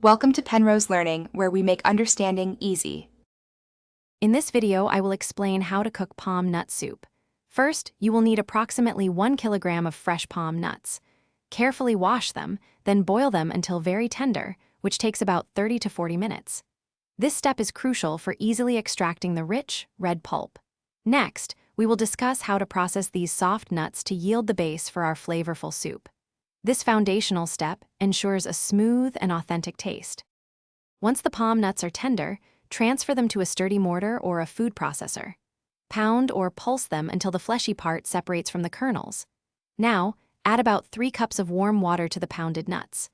Welcome to Penrose Learning, where we make understanding easy. In this video, I will explain how to cook palm nut soup. First, you will need approximately 1 kilogram of fresh palm nuts. Carefully wash them, then boil them until very tender, which takes about 30 to 40 minutes. This step is crucial for easily extracting the rich, red pulp. Next, we will discuss how to process these soft nuts to yield the base for our flavorful soup. This foundational step ensures a smooth and authentic taste. Once the palm nuts are tender, transfer them to a sturdy mortar or a food processor. Pound or pulse them until the fleshy part separates from the kernels. Now, add about 3 cups of warm water to the pounded nuts.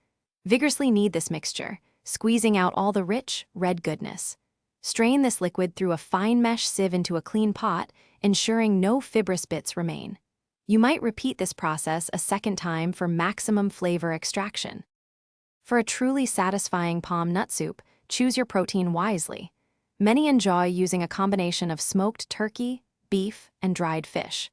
Vigorously knead this mixture, squeezing out all the rich, red goodness. Strain this liquid through a fine mesh sieve into a clean pot, ensuring no fibrous bits remain. You might repeat this process a second time for maximum flavor extraction. For a truly satisfying palm nut soup, choose your protein wisely. Many enjoy using a combination of smoked turkey, beef, and dried fish.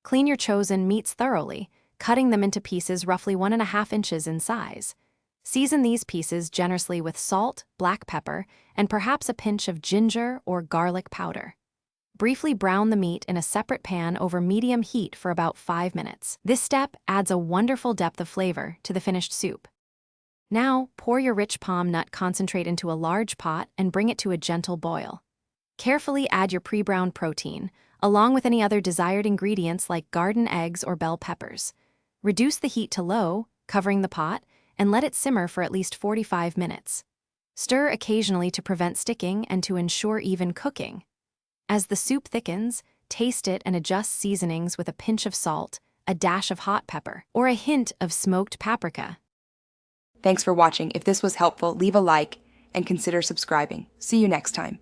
Clean your chosen meats thoroughly, cutting them into pieces roughly 1.5 inches in size. Season these pieces generously with salt, black pepper, and perhaps a pinch of ginger or garlic powder. Briefly brown the meat in a separate pan over medium heat for about 5 minutes. This step adds a wonderful depth of flavor to the finished soup. Now, pour your rich palm nut concentrate into a large pot and bring it to a gentle boil. Carefully add your pre-browned protein, along with any other desired ingredients like garden eggs or bell peppers. Reduce the heat to low, covering the pot, and let it simmer for at least 45 minutes. Stir occasionally to prevent sticking and to ensure even cooking. As the soup thickens, taste it and adjust seasonings with a pinch of salt, a dash of hot pepper, or a hint of smoked paprika. Thanks for watching. If this was helpful, leave a like and consider subscribing. See you next time.